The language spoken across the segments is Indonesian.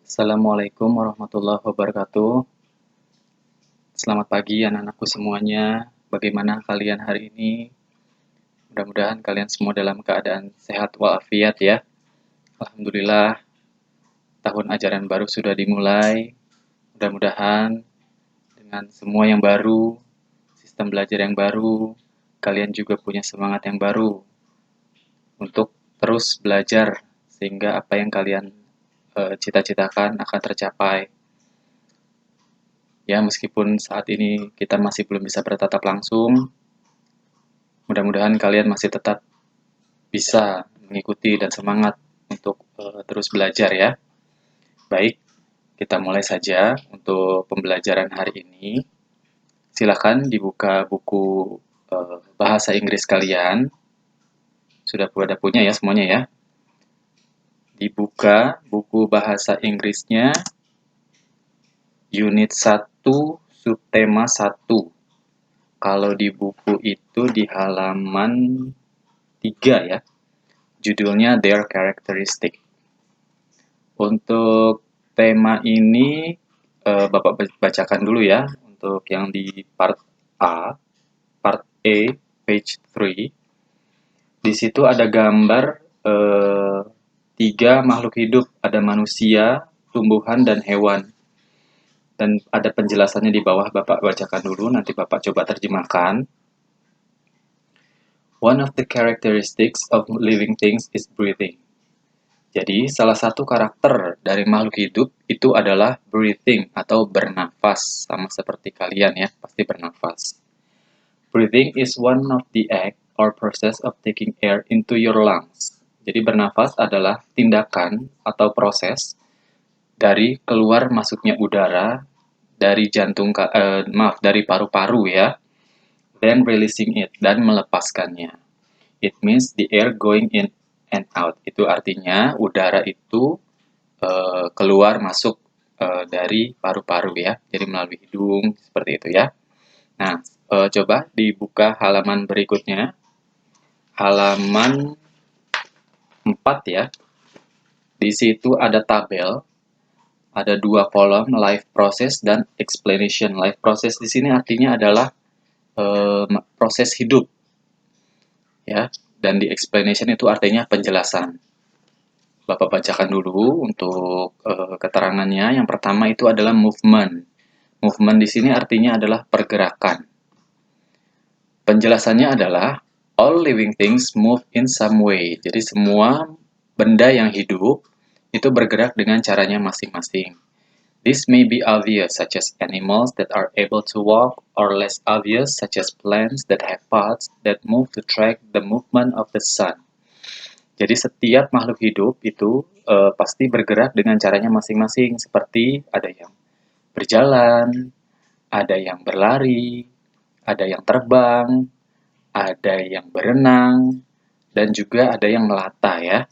Assalamualaikum warahmatullahi wabarakatuh. Selamat pagi anak-anakku semuanya. Bagaimana kalian hari ini? Mudah-mudahan kalian semua dalam keadaan sehat walafiat ya. Alhamdulillah, tahun ajaran baru sudah dimulai. Mudah-mudahan dengan semua yang baru, sistem belajar yang baru, kalian juga punya semangat yang baru untuk terus belajar sehingga apa yang kalian cita-citakan akan tercapai. Ya, meskipun saat ini kita masih belum bisa bertatap langsung, mudah-mudahan kalian masih tetap bisa mengikuti dan semangat untuk terus belajar ya. Baik, kita mulai saja untuk pembelajaran hari ini. Silakan dibuka buku bahasa Inggris kalian. Sudah pada punya ya semuanya ya. Dibuka buku bahasa Inggrisnya unit 1 subtema 1. Kalau di buku itu di halaman 3 ya. Judulnya Their Characteristic. Untuk tema ini Bapak bacakan dulu ya. Untuk yang di part A, part A, page 3. Di situ ada gambar 3 makhluk hidup. Ada manusia, tumbuhan, dan hewan. Dan ada penjelasannya di bawah, Bapak bacakan dulu, nanti Bapak coba terjemahkan. One of the characteristics of living things is breathing. Jadi, salah satu karakter dari makhluk hidup itu adalah breathing atau bernafas. Sama seperti kalian ya, pasti bernafas. Breathing is one of the act or process of taking air into your lungs. Jadi, bernafas adalah tindakan atau proses dari keluar masuknya udara dari dari paru-paru ya, then releasing it, dan melepaskannya. It means the air going in and out. Itu artinya udara itu keluar masuk dari paru-paru ya. Jadi melalui hidung seperti itu ya. Nah, coba dibuka halaman berikutnya. Halaman 4 ya. Di situ ada tabel. Ada 2 kolom, life process dan explanation. Life process di sini artinya adalah proses hidup. Ya, dan di explanation itu artinya penjelasan. Bapak bacakan dulu untuk keterangannya. Yang pertama itu adalah movement. Movement di sini artinya adalah pergerakan. Penjelasannya adalah all living things move in some way. Jadi semua benda yang hidup itu bergerak dengan caranya masing-masing. This may be obvious, such as animals that are able to walk, or less obvious, such as plants that have paths that move to track the movement of the sun. Jadi setiap makhluk hidup itu pasti bergerak dengan caranya masing-masing, seperti ada yang berjalan, ada yang berlari, ada yang terbang, ada yang berenang, dan juga ada yang melata ya.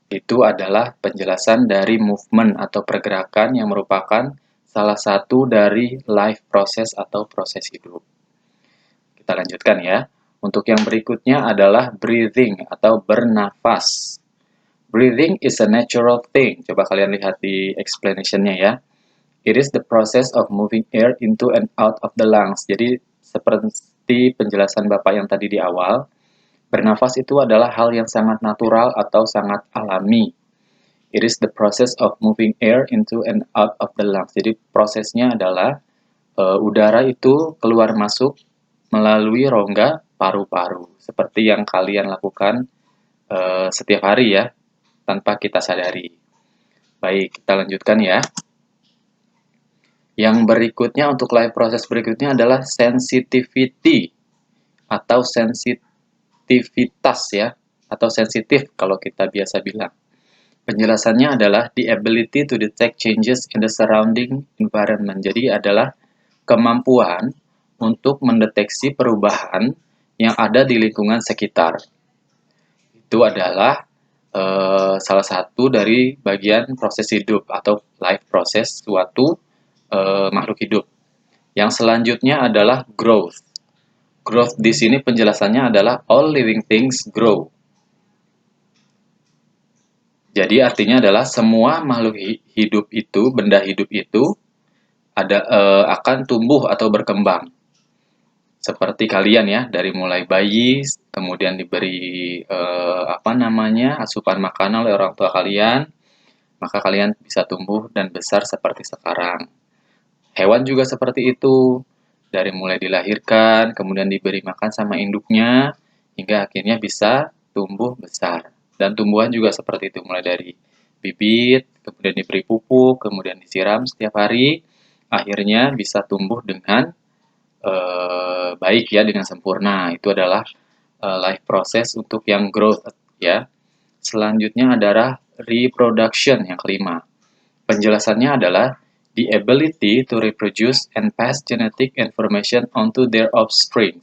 Itu adalah penjelasan dari movement atau pergerakan yang merupakan salah satu dari life process atau proses hidup. Kita lanjutkan ya. Untuk yang berikutnya adalah breathing atau bernafas. Breathing is a natural thing. Coba kalian lihat di explanation-nya ya. It is the process of moving air into and out of the lungs. Jadi seperti penjelasan Bapak yang tadi di awal, bernafas itu adalah hal yang sangat natural atau sangat alami. It is the process of moving air into and out of the lungs. Jadi prosesnya adalah udara itu keluar masuk melalui rongga paru-paru. Seperti yang kalian lakukan setiap hari ya, tanpa kita sadari. Baik, kita lanjutkan ya. Yang berikutnya untuk live proses berikutnya adalah sensitivity atau sensitivitas ya, atau sensitif kalau kita biasa bilang. Penjelasannya adalah the ability to detect changes in the surrounding environment. Jadi adalah kemampuan untuk mendeteksi perubahan yang ada di lingkungan sekitar. Itu adalah salah satu dari bagian proses hidup atau life process suatu makhluk hidup. Yang selanjutnya adalah growth. Growth di sini penjelasannya adalah all living things grow. Jadi artinya adalah semua makhluk hidup itu, benda hidup itu akan tumbuh atau berkembang. Seperti kalian ya, dari mulai bayi, kemudian diberi asupan makanan oleh orang tua kalian, maka kalian bisa tumbuh dan besar seperti sekarang. Hewan juga seperti itu, dari mulai dilahirkan, kemudian diberi makan sama induknya, hingga akhirnya bisa tumbuh besar. Dan tumbuhan juga seperti itu, mulai dari bibit, kemudian diberi pupuk, kemudian disiram setiap hari, akhirnya bisa tumbuh dengan baik ya, dengan sempurna. Itu adalah life process untuk yang growth ya. Selanjutnya adalah reproduction yang kelima. Penjelasannya adalah the ability to reproduce and pass genetic information onto their offspring.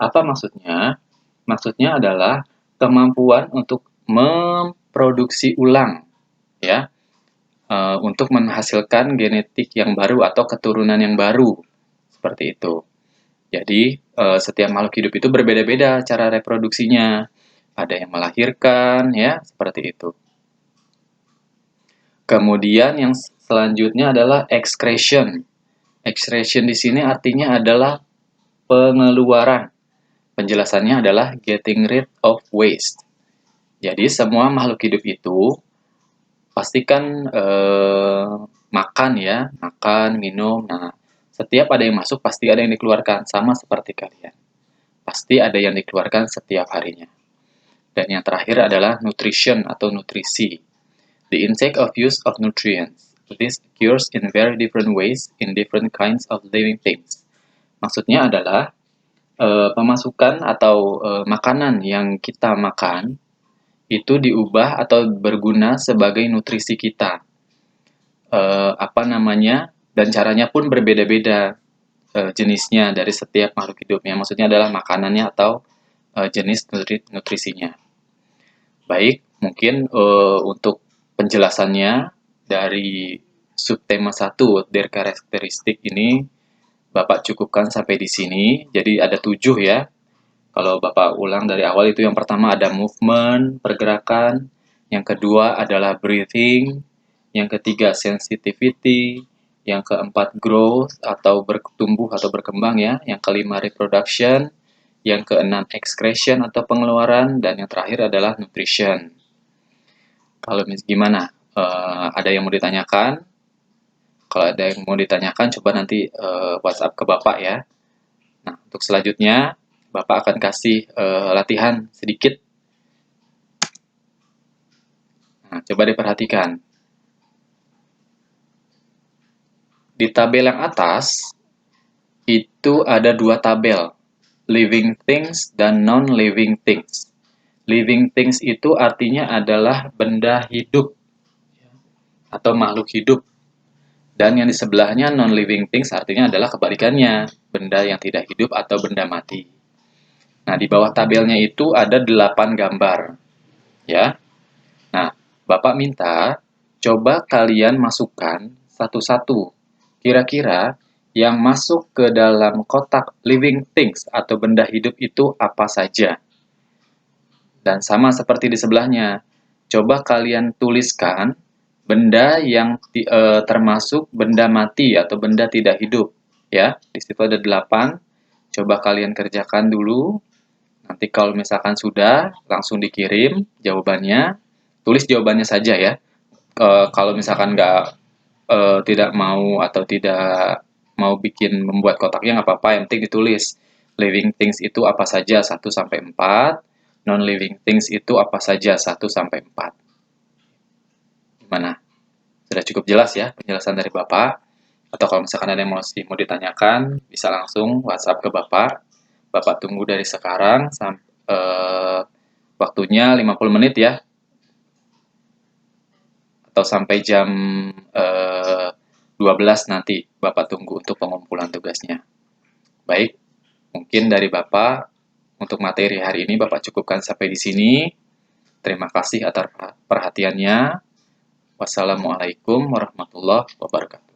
Apa maksudnya? Maksudnya adalah kemampuan untuk memproduksi ulang ya, untuk menghasilkan genetik yang baru atau keturunan yang baru seperti itu. Jadi, setiap makhluk hidup itu berbeda-beda cara reproduksinya. Ada yang melahirkan, ya, seperti itu. Kemudian yang selanjutnya adalah excretion. Excretion di sini artinya adalah pengeluaran. Penjelasannya adalah getting rid of waste. Jadi, semua makhluk hidup itu pastikan makan ya, makan, minum. Nah, setiap ada yang masuk, pasti ada yang dikeluarkan. Sama seperti kalian. Pasti ada yang dikeluarkan setiap harinya. Dan yang terakhir adalah nutrition atau nutrisi. The intake of use of nutrients. This occurs in very different ways in different kinds of living things. Maksudnya adalah pemasukan atau makanan yang kita makan itu diubah atau berguna sebagai nutrisi kita. Dan caranya pun berbeda-beda jenisnya dari setiap makhluk hidupnya. Maksudnya adalah makanannya atau jenis nutrisinya. Baik, mungkin untuk penjelasannya dari subtema 1, their karakteristik ini, Bapak cukupkan sampai di sini. Jadi ada 7 ya. Kalau Bapak ulang dari awal itu yang pertama ada movement, pergerakan. Yang kedua adalah breathing. Yang ketiga sensitivity. Yang keempat growth atau bertumbuh atau berkembang ya. Yang kelima reproduction. Yang keenam excretion atau pengeluaran. Dan yang terakhir adalah nutrition. Kalau gimana? Ada yang mau ditanyakan? Kalau ada yang mau ditanyakan, coba nanti WhatsApp ke Bapak ya. Nah, untuk selanjutnya, Bapak akan kasih latihan sedikit. Nah, coba diperhatikan. Di tabel yang atas, itu ada 2 tabel. Living things dan non-living things. Living things itu artinya adalah benda hidup atau makhluk hidup. Dan yang di sebelahnya non-living things artinya adalah kebalikannya, benda yang tidak hidup atau benda mati. Nah, di bawah tabelnya itu ada 8 gambar. Ya. Nah, Bapak minta coba kalian masukkan satu-satu. Kira-kira yang masuk ke dalam kotak living things atau benda hidup itu apa saja? Dan sama seperti di sebelahnya. Coba kalian tuliskan benda yang termasuk benda mati atau benda tidak hidup ya. Di situ ada 8. Coba kalian kerjakan dulu. Nanti kalau misalkan sudah, langsung dikirim jawabannya. Tulis jawabannya saja ya. Kalau misalkan tidak mau atau tidak mau membuat kotaknya nggak apa-apa, yang penting ditulis living things itu apa saja 1 sampai 4, non living things itu apa saja 1 sampai 4. Gimana? Sudah cukup jelas ya penjelasan dari Bapak? Atau kalau misalkan ada yang mau ditanyakan, bisa langsung WhatsApp ke Bapak. Bapak tunggu dari sekarang sampai waktunya 50 menit ya. Atau sampai jam 12 nanti Bapak tunggu untuk pengumpulan tugasnya. Baik, mungkin dari Bapak untuk materi hari ini Bapak cukupkan sampai di sini. Terima kasih atas perhatiannya. Wassalamualaikum warahmatullahi wabarakatuh.